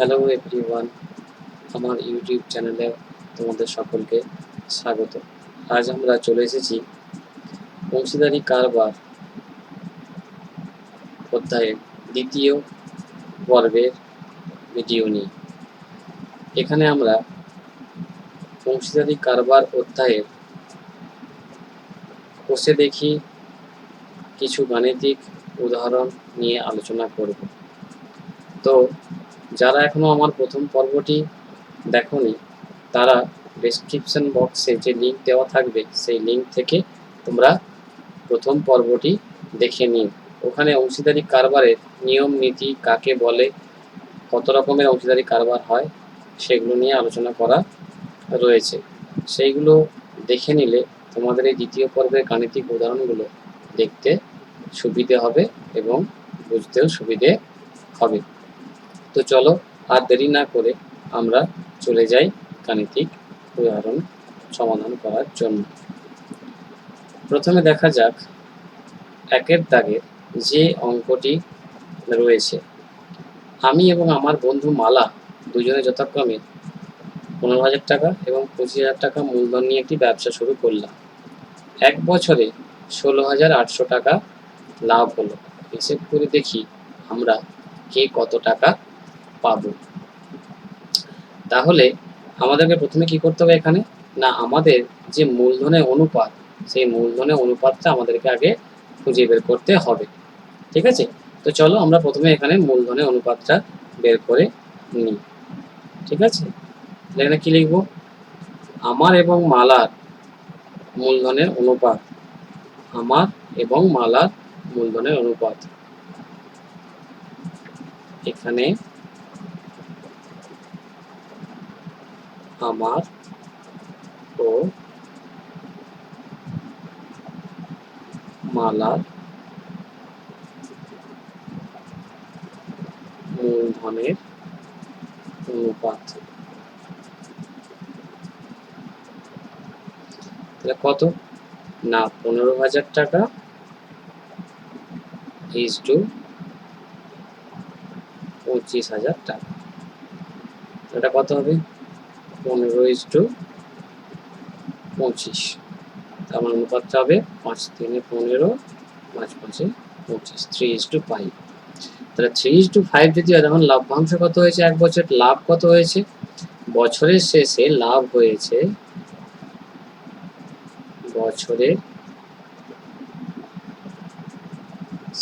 Hello everyone, আমার YouTube চ্যানেলে তোমাদের সকলকে স্বাগত। আজ আমরা চলে এসেছি অংশীদারি কারবার অধ্যায়ের দ্বিতীয় পর্বের ভিডিও নিয়ে। এখানে আমরা অংশীদারি কারবার অধ্যায়ের কোষে দেখি কিছু গাণিতিক উদাহরণ নিয়ে আলোচনা করব। তো যারা এখনো আমার প্রথম পর্বটি দেখোনি তারা ডেসক্রিপশন বক্সে যে লিঙ্ক দেওয়া থাকবে সেই লিঙ্ক থেকে তোমরা প্রথম পর্বটি দেখে নিন। ওখানে অংশীদারি কারবারের নিয়ম নীতি কাকে বলে, কত রকমের অংশীদারি কারবার হয় সেগুলো নিয়ে আলোচনা করা রয়েছে। সেইগুলো দেখে নিলে তোমাদের এই দ্বিতীয় পর্বের গাণিতিক উদাহরণগুলো দেখতে সুবিধে হবে এবং বুঝতেও সুবিধে হবে। তো চলো আর দেরি না করে আমরা চলে যাই গাণিতিক উদাহরণ সমাধান করার জন্য। প্রথমে দেখা যাক একের দাগের যে অঙ্কটি রয়েছে। আমি এবং আমার বন্ধু মালা দুজনে যথাক্রমে 15,000 টাকা এবং 25,000 টাকা মূলধন নিয়ে একটি ব্যবসা শুরু করলাম। এক বছরে 16,800 টাকা লাভ হলো। হিসেব করে দেখি আমরা কে কত টাকা পাবো। তাহলে আমাদেরকে প্রথমে কি করতে হবে এখানে না, আমাদের যে মূলধনের অনুপাত সেই মূলধনের অনুপাতটা আমাদেরকে আগে খুঁজে বের করতে হবে। ঠিক আছে, তো চলো আমরা প্রথমে এখানে মূলধনের অনুপাতটা বের করে নিই। ঠিক আছে, এখানে কি লিখব, আমার এবং মালার মূলধনের অনুপাত, আমার এবং মালার মূলধনের অনুপাত। এখানে আমার ও মালার মূলধনের অনুপাত। তাহলে কত না, 15,000 টাকা ইজ টু 25,000 টাকা। এটা কত হবে 15 ইজ টু 25। তার মানে অনুপাতটা হবে 5 3 15, 5 5 25, 3:5। তাহলে 3:5 যদি হয় তখন লভ্যাংশ কত হয়েছে, এক বছর লাভ কত হয়েছে, বছরের শেষে লাভ হয়েছে, বছরের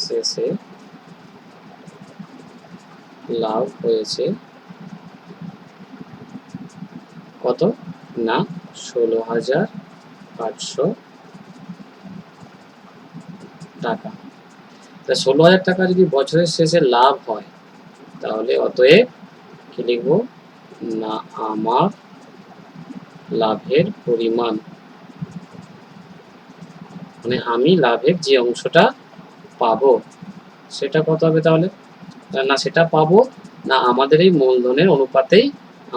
শেষে লাভ হয়েছে কত না 16,800 টাকা। তা 16,000 টাকা যদি বছরের শেষে লাভ হয় তাহলে অতএব কি লিখবো না, আমার লাভের পরিমাণ, মানে আমি লাভের যে অংশটা পাবো সেটা কত হবে। তাহলে না সেটা পাবো না, আমাদের এই মূলধনের অনুপাতেই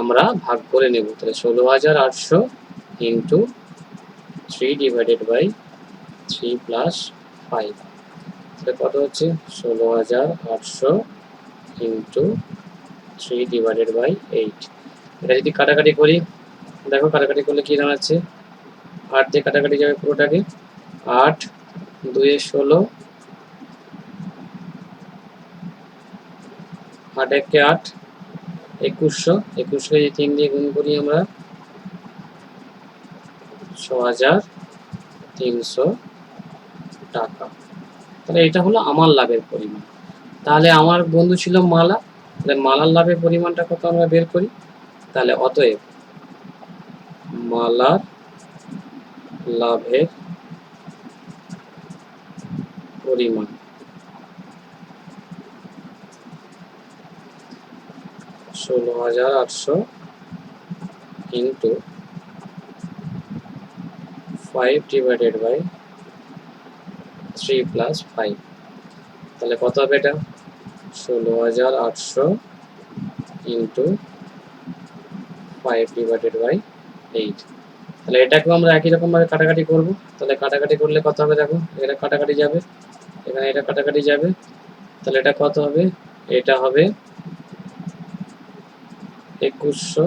আমরা ভাগ করে নেব। তাহলে 16,800 ইন্টু 3/3 প্লাস 5, তাহলে কত হচ্ছে 16,800 ইন্টু 3/8। এটা যদি কাটাকাটি করি, দেখো কাটাকাটি করলে কি দাঁড়াচ্ছে, 8 দিয়ে কাটাকাটি যাবে পুরোটাকে, 8 2 16, 8 1 8, 2100, 2100 যদি 3 দিয়ে গুণ করি আমরা 6,300 টাকা। তাহলে এটা হলো আমার লাভের পরিমাণ। তাহলে আমার বন্ধু ছিল মালা, তাহলে মালার লাভের পরিমাণটা কত আমরা বের করি। তাহলে অতএব মালার লাভের পরিমাণ 16,800 ইন্টু 5/3 প্লাস 5, তাহলে কত হবে এটা 16,800 ইন্টু 5/8। তাহলে এটাকেও আমরা একই রকম ভাবে কাটাকাটি করব। তাহলে কাটাকাটি করলে কত হবে, দেখো এটা কাটাকাটি যাবে, এখানে এটা কাটাকাটি যাবে, তাহলে এটা কত হবে, এটা হবে 2100,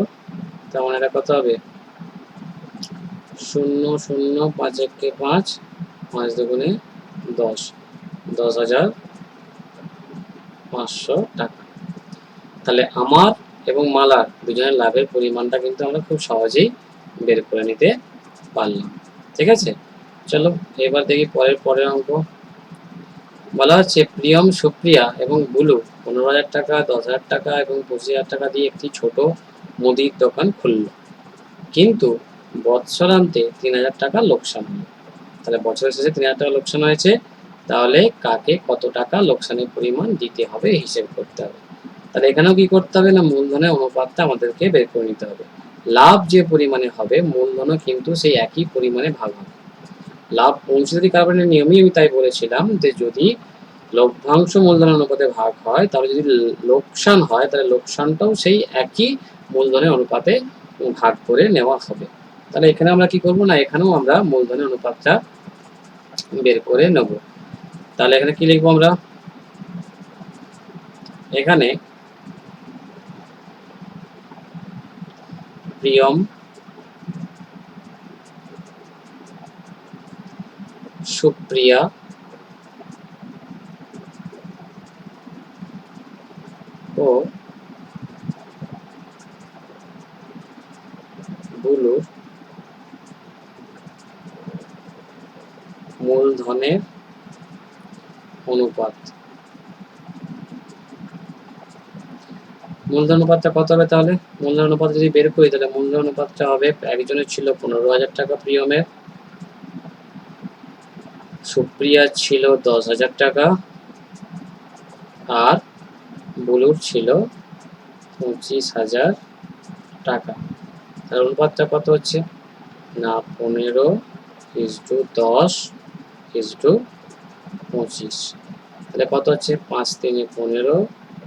তার মানে এটা কত হবে 0 0 5 1 5, 5 দুগুণে 10, 10,500 টাকা। তাহলে আমার এবং মালার দুজনের লাভের পরিমাণটা কিন্তু আমরা খুব সহজেই বের করে নিতে পারলাম। ঠিক আছে, চলো এবার দেখি পরের অঙ্ক। বলা হচ্ছে প্রিয়ম, সুপ্রিয়া এবং বুলু 15,000 টাকা, 10,000 টাকা এবং 25,000 টাকা দিয়ে একটি ছোট মুদির দোকান খুলল, কিন্তু বৎসরান্তে 3,000 টাকা লোকসান হলো। তাহলে বছরের শেষে 3,000 টাকা লোকসান হয়েছে, তাহলে কাকে কত টাকা লোকসানের পরিমাণ দিতে হবে হিসেব করতে হবে। তাহলে এখানেও কি করতে হবে না, মূলধনের অনুপাতটা আমাদেরকে বের করে নিতে হবে। লাভ যে পরিমাণে হবে মূলধনও কিন্তু সেই একই পরিমাণে ভাগ হবে। লাভ অংশীদারি কারবারের নিয়মই আমি তাই বলেছিলাম যে যদি লভ্যাংশ মূলধনের অনুপাতে ভাগ হয়, তাহলে যদি লোকসান হয় তাহলে লোকসানটাও সেই একই মূলধনের অনুপাতে ভাগ করে নেওয়া হবে। তাহলে এখানে আমরা কি করব না, এখানেও আমরা মূলধনের অনুপাতটা বের করে নেব। তাহলে এখানে কি লিখবো আমরা, এখানে প্রিয়ম, সুপ্রিয়া ও বুলুর মূলধনের অনুপাত। মূলধন অনুপাতটা কত হবে, তাহলে মূলধন অনুপাত যদি বের করি তাহলে মূলধন অনুপাতটা হবে, একজনের ছিল 15,000 টাকা প্রিয়মের, সুপ্রিয়া ছিল 10,000 টাকা, আর বুলুর ছিল 25,000 টাকা। তার অনুপাতটা কত হচ্ছে না 15:10:25। তাহলে কত হচ্ছে 5 3 15,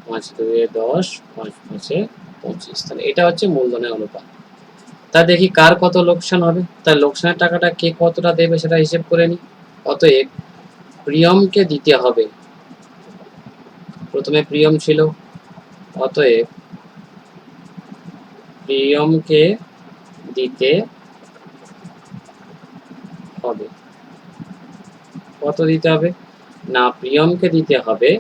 5 2 10, 5 5 25। তাহলে এটা হচ্ছে মূলধনের অনুপাত। তা দেখি কার কত লোকসান হবে। তার লোকসানের টাকাটা কে কতটা দেবে সেটা হিসেব করে নি। অতএব প্রিয়মকে দিতে হবে, প্রথমে প্রিয়ম ছিল, অতএব প্রিয়মকে দিতে হবে। কত দিতে হবে না, প্রিয়মকে দিতে হবে,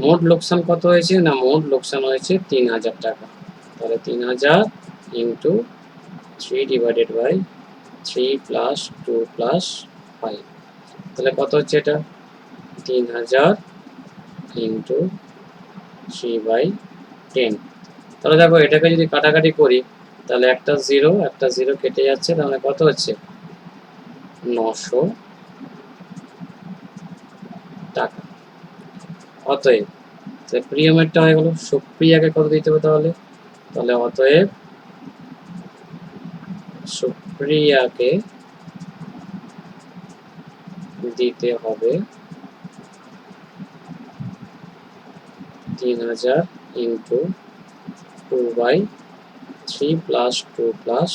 মোট লোকসান কত হয়েছে না, মোট লোকসান হয়েছে 3,000 টাকা। তাহলে 3,000 into 3 divided by 3 plus 2 plus 5। তাহলে কত হচ্ছে এটা 3,000 ইন্টু 3/10। তাহলে দেখো এটাকে যদি কাটাকাটি করি তাহলে একটা জিরো কেটে যাচ্ছে, তাহলে কত হচ্ছে 900 টাকা। অতএব প্রিয়মেরটা হয়ে গেল, সুপ্রিয়াকে কত দিতে হবে তাহলে, তাহলে অতএব সুপ্রিয়াকে দিতে হবে 3,000 ইন্টু 2/3 প্লাস 2 প্লাস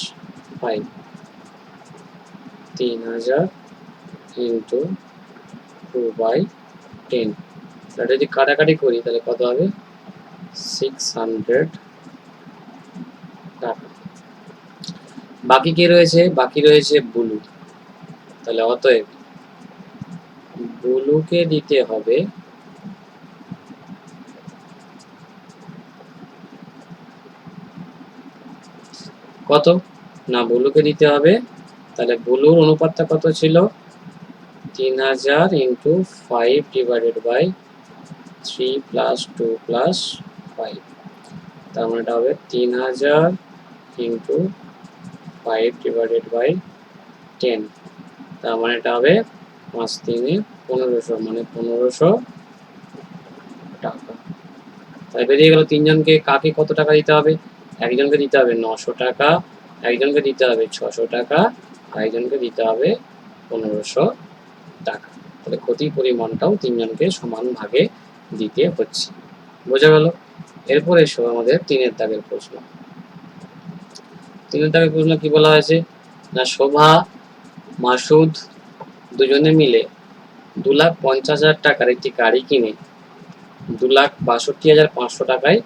5, 3,000 ইন্টু 2/10। এটা যদি কাটাকাটি করি তাহলে কত হবে 600 টাকা। বাকি কে রয়েছে, বাকি রয়েছে বুলু। তাহলে অতএব বুলুকে দিতে হবে কত না, বুলুকে দিতে হবে, তাহলে বুলুর অনুপাতটা কত ছিল 3,000 into 5 divided by 3 plus 2 plus 5। তার মানে এটা হবে 3,000 ইন্টু 5 ডিভাইডেড বাই 10। তার মানে এটা হবে 5 3 1500, মানে 1500 টাকা। তাই বেরিয়ে গেল তিনজনকে কাকে কত টাকা দিতে হবে, একজনকে দিতে হবে 900 টাকা, একজনকে দিতে হবে 600 টাকা, আর একজনকে দিতে হবে 1500 টাকা। তাহলে ক্ষতির পরিমাণটাও তিনজনকে সমান ভাগে দিতে হচ্ছে। বোঝা গেল। এরপর এসো আমাদের 3 দাগের প্রশ্ন। 3 দাগের প্রশ্ন কি বলা হয়েছে না, শোভা মাসুদ দুজনে মিলে 2,50,000 টাকার একটি গাড়ি কিনে 2,62,500 টাকায়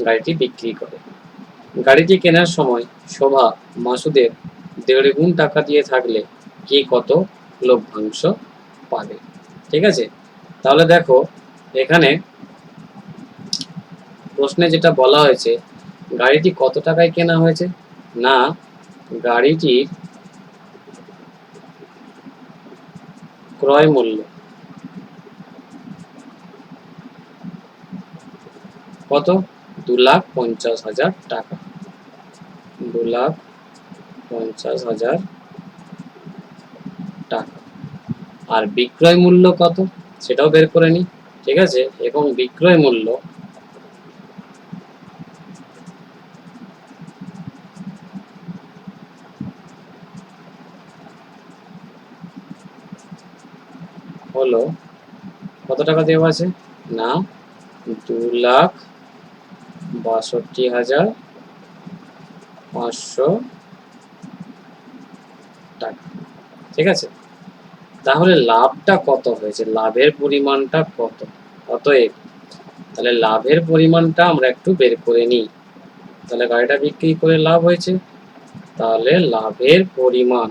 গাড়িটি বিক্রি করে। গাড়িটি কেনার সময় শোভা মাসুদের 1.5 গুণ টাকা দিয়ে থাকলে কে কত লভ্যাংশ পাবে? ঠিক আছে, তাহলে দেখো এখানে প্রশ্নে যেটা বলা হয়েছে, গাড়িটি কত টাকায় কেনা হয়েছে? না, গাড়িটির ক্রয় মূল্য কত? 2,50,000 টাকা। 2,50,000 টাকা। আর বিক্রয় মূল্য কত সেটাও বের করে নি। ঠিক আছে, এবং বিক্রয় মূল্য হলো কত টাকা দেওয়া আছে? না, 2,62,500 টাকা। ঠিক আছে, তাহলে লাভটা কত হয়েছে, লাভের পরিমাণটা কত? অতএব তাহলে লাভের পরিমাণটা আমরা একটু বের করে নিই। তাহলে গাড়িটা বিক্রি করে লাভ হয়েছে, তাহলে লাভের পরিমাণ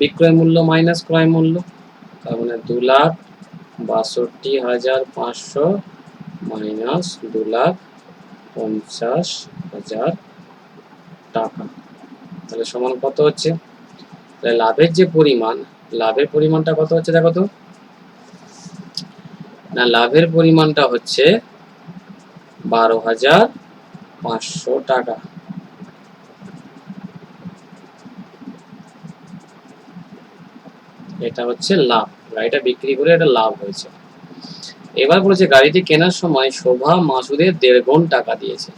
বিক্রয় মূল্য মাইনাস ক্রয় মূল্য, তার মানে 2,62,500 মাইনাস 2,50,000 টাকা, তাহলে সমান কত হচ্ছে? তাহলে লাভের যে পরিমাণ, লাভের পরিমাণটা কত হচ্ছে দেখো তো? না, লাভের পরিমাণটা হচ্ছে 12,500 টাকা। এটা হচ্ছে লাভ, গাড়িটা বিক্রি করে এটা লাভ হয়েছে। এবার বলেছে গাড়িটি কেনার সময় শোভা মাসুদের 1.5 গুণ টাকা দিয়েছে।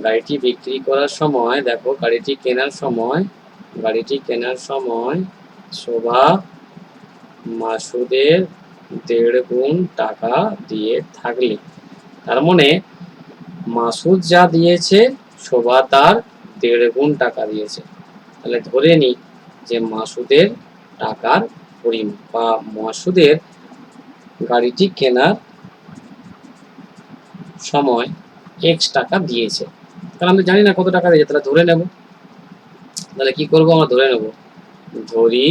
গাড়িটি বিক্রি করার সময় দেখো, গাড়িটি কেনার সময় শোভা মাসুদের 1.5 গুণ টাকা দিয়ে থাকলে, তার মানে মাসুদ যা দিয়েছে শোভা তার 1.5 গুণ টাকা দিয়েছে। তাহলে ধরে নিই যে মাসুদের টাকার পরিমাণ বা মাসুদের গাড়িটি কেনার সময় এক্স টাকা দিয়েছে, কারণ আমি জানি না কত টাকা দিয়েছে, তাহলে ধরে নেব। তাহলে কি করব, আমরা ধরে নেব, ধরি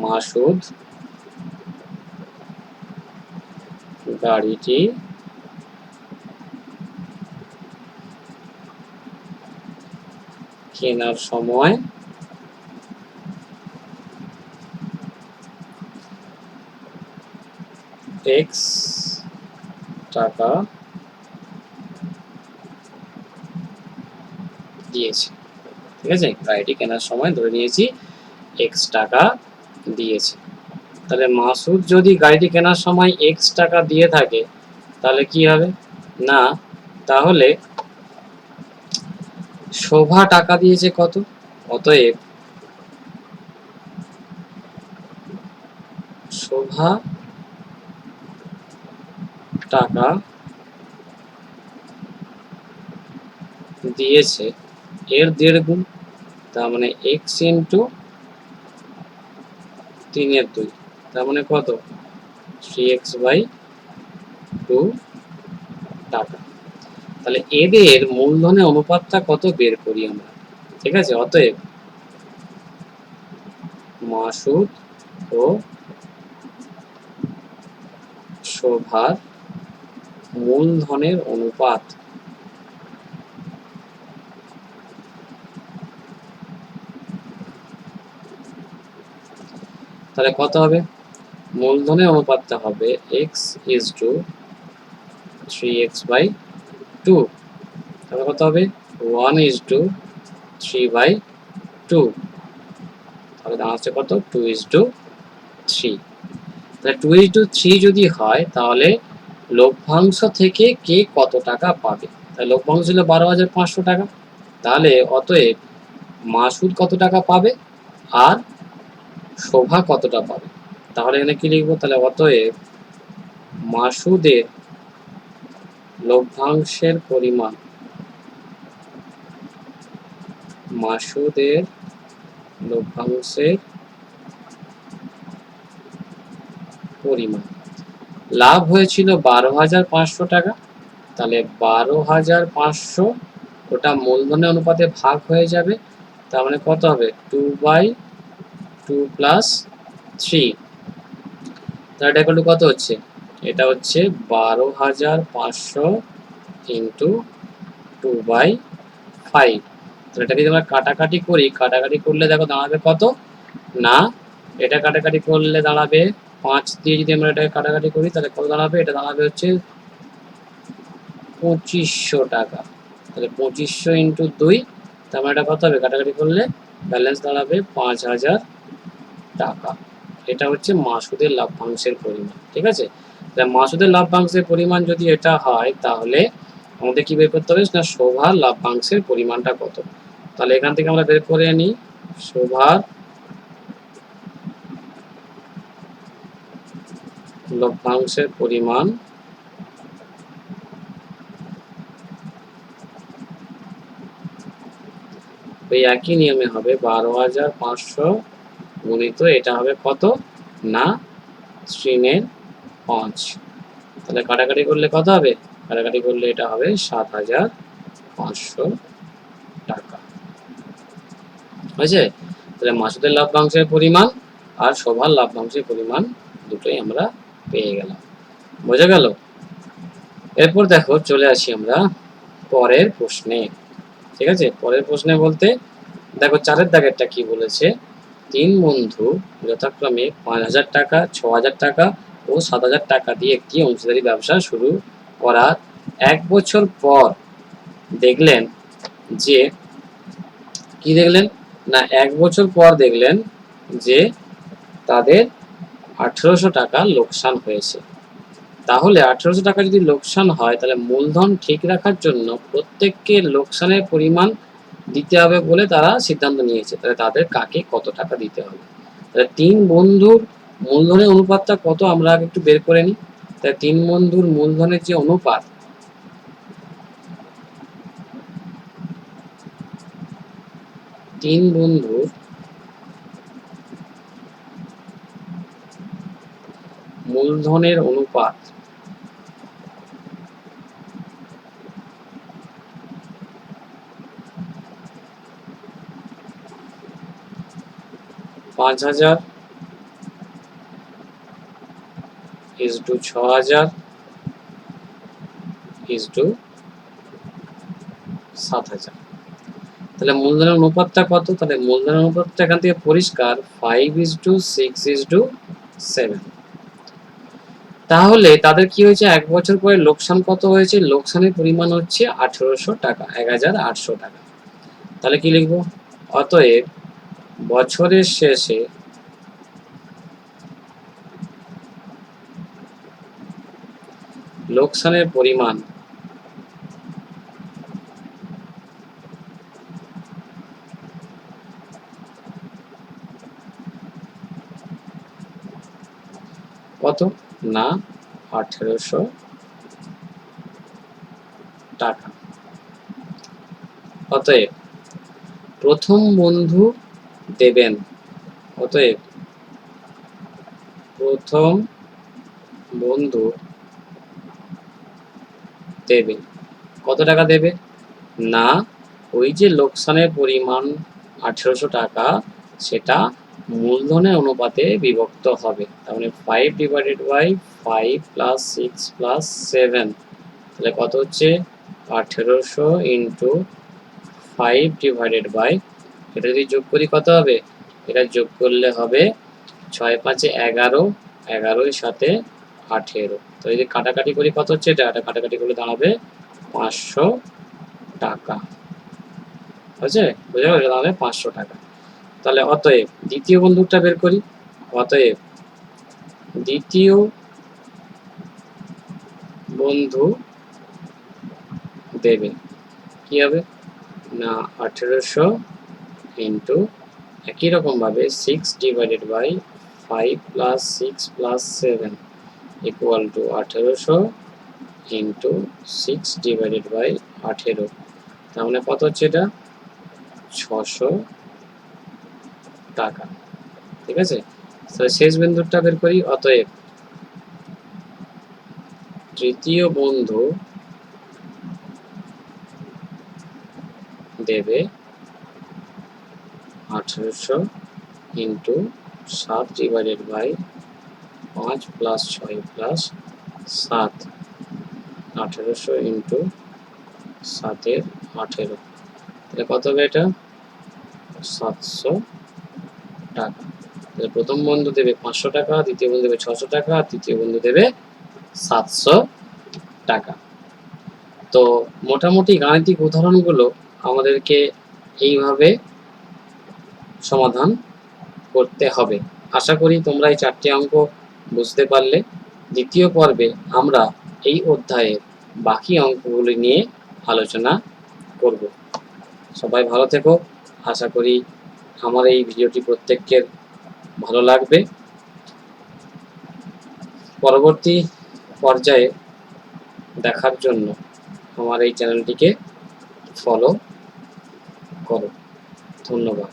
মাসুদ গাড়িটি কেনার সময় এক্স টাকা দিয়েছে। ঠিক আছে, গাড়িটি কেনার সময় ধরে নিয়েছি এক্স টাকা দিয়েছে। তাহলে মাসুদ যদি গাড়িটি কেনার সময় এক্স টাকা দিয়ে থাকে তাহলে কি হবে? না, তাহলে শোভা টাকা দিয়েছে কত? অতএব শোভা টাকা দিয়েছে এর 1.5 গুণ, তার মানে এক্স ইন্টু 3/2, তার মানে কত? 3x/2 টাকা। তাহলে এদের মূলধনের অনুপাতটা কত বের করি আমরা। ঠিক আছে, অতএব মাসুদ ও শোভার মূলধনের অনুপাত তাহলে কত হবে? মূলধনের অনুপাতটা হবে x/3x/2, তাহলে কত হবে? 1/3/2, তাহলে দাঁড়াচ্ছে কত? 2/3। তাহলে 2/3 যদি হয় তাহলে লভ্যাংশ থেকে কে কত টাকা পাবে? তাহলে লভ্যাংশ ছিল 12,500 টাকা, তাহলে অতএব মাসুদ কত টাকা পাবে আর শোভা কতটা পাবে? তাহলে এখানে কি লিখবো? তাহলে অতএব মাসুদের লভ্যাংশের পরিমাণ, মাসুদের লভ্যাংশের পরিমাণ লাভ হয়েছিল 12,500 টাকা, তাহলে 12,500 ওটা মূলধনের অনুপাতে ভাগ হয়ে যাবে, তার মানে কত হবে 2/2 প্লাস 3, তাহলে এটা ইকুয়াল টু কত হচ্ছে, এটা হচ্ছে 12,500 ইন্টু 2/5। তাহলে এটা যদি আমরা কাটাকাটি করি, কাটাকাটি করলে দেখো দাঁড়াবে কত না, এটা কাটাকাটি করলে দাঁড়াবে 5 দিয়ে যদি আমরা এটাকে কাটাকাটি করি তাহলে কত দাঁড়াবে, এটা দাঁড়াবে হচ্ছে 2500 টাকা। তাহলে 2500 ইন্টু 2, তার মানে এটা কত হবে, কাটাকাটি করলে ব্যালেন্স দাঁড়াবে 5,000 টাকা। এটা হচ্ছে মাসুদের লভ্যাংশের পরিমাণ। ঠিক আছে, তাহলে মাসুদের লভ্যাংশের পরিমাণ যদি এটা হয় তাহলে আমাদের কি বের করতে হবে না, শোভার লভ্যাংশের পরিমাণটা কত। তাহলে এখান থেকে আমরা বের করে নিই শোভার লভ্যাংশের পরিমাণ ওই একই নিয়মে হবে 12,500 গুণিত এটা হবে কত না 3/5। তাহলে কাটাকাটি করলে কত হবে, কাটাকাটি করলে এটা হবে 7,500 টাকা। হয়েছে, তাহলে মাসুদের লভ্যাংশের পরিমাণ আর শোভার লভ্যাংশের পরিমাণ দুটোই আমরা পেয়ে গেলাম। বোঝা গেল? এরপর দেখো চলে আসি আমরা পরের প্রশ্নে। ঠিক আছে, পরের প্রশ্নে বলতে দেখো 4-এর দাগেরটা কি বলেছে, 3 বন্ধু যথাক্রমে 5,000 টাকা, 6,000 টাকা ও 7,000 টাকা দিয়ে একটি অংশীদারি ব্যবসা শুরু করার 1 বছর পর দেখলেন যে কি দেখলেন না, 1 বছর পর দেখলেন যে তাদের 1,800 টাকা লোকসান হয়েছে। তাহলে 1,800 টাকা যদি লোকসান হয় তাহলে মূলধন ঠিক রাখার জন্য প্রত্যেককে লোকসানের পরিমাণ দিতে হবে বলে তারা সিদ্ধান্ত নিয়েছে। তাহলে তাদের কাকে কত টাকা দিতে হবে। তাহলে 3 বন্ধুর মূলধনের অনুপাতটা কত আমরা আগে একটু বের করে নিই। তাহলে 3 বন্ধুর মূলধনের যে অনুপাত, 3 বন্ধুর মূলধনের অনুপাত 5,000 ইজটু 6,000 ইজটু 7,000। তাহলে মূলধনের অনুপাতটা কত, তাহলে মূলধনের অনুপাতটা এখান থেকে পরিষ্কার 5:6:7। তাহলে তাদের কি হয়েছে, 1 বছর পরে লোকসান কত হয়েছে, লোকসানের পরিমাণ হচ্ছে 1,800 টাকা, 1,800 টাকা। তাহলে কি লিখবো, অতএব বছরের শেষে লোকসানের পরিমাণ কত না 1,800 টাকা। অতএব প্রথম বন্ধু দেবেন, অতএব প্রথম বন্ধু দেবে কত টাকা দেবে না, ওই যে লোকসানের পরিমাণ 1,800 টাকা সেটা মূলধনের অনুপাতে বিভক্ত হবে। তার মানে 5/5 প্লাস 6 প্লাস 7, তাহলে কত হচ্ছে 1,800 ইন্টু 5/, এটা যদি যোগ করি কত হবে, এটা যোগ করলে হবে 6-5 11, 11 সাথে 18, তো যদি কাটাকাটি করি কত হচ্ছে, এটা কাটাকাটি করলে দাঁড়াবে 500 টাকা। বুঝছে, বুঝা গেল, এটা দাঁড়াবে 500 টাকা। তাহলে অতএব দ্বিতীয় বন্ধুটা বের করি, অতএব দ্বিতীয় বন্ধু দেবে কি হবে না 1,800 ইন্টু একই রকম ভাবে 6/5 plus 6 plus 7 equal to 1,800 into 6/18, তার মানে কত হচ্ছে, এটা 600 টাকা। ঠিক আছে, তাহলে শেষ বিন্দুটা বের করি, অতএব তৃতীয় বন্ধু দেবে 1800 into 7 divided by 5 plus 6 plus 7, 1800 into 7 18, তাহলে কত হবে এটা? 700 টাকা। তাহলে প্রথম বন্ধু দেবে 500 টাকা, দ্বিতীয় বন্ধু দেবে 600 টাকা, আর তৃতীয় বন্ধু দেবে 700 টাকা। তো মোটামুটি গাণিতিক উদাহরণগুলো আমাদেরকে এইভাবে সমাধান করতে হবে। আশা করি তোমরা এই 4টি অঙ্ক বুঝতে পারলে। দ্বিতীয় পর্বে আমরা এই অধ্যায়ের বাকি অঙ্কগুলি নিয়ে আলোচনা করব। সবাই ভালো থেকো। আশা করি আমার এই ভিডিওটি প্রত্যেকের ভালো লাগবে। পরবর্তী পর্যায়ে দেখার জন্য আমার এই চ্যানেলটিকে ফলো করো। ধন্যবাদ।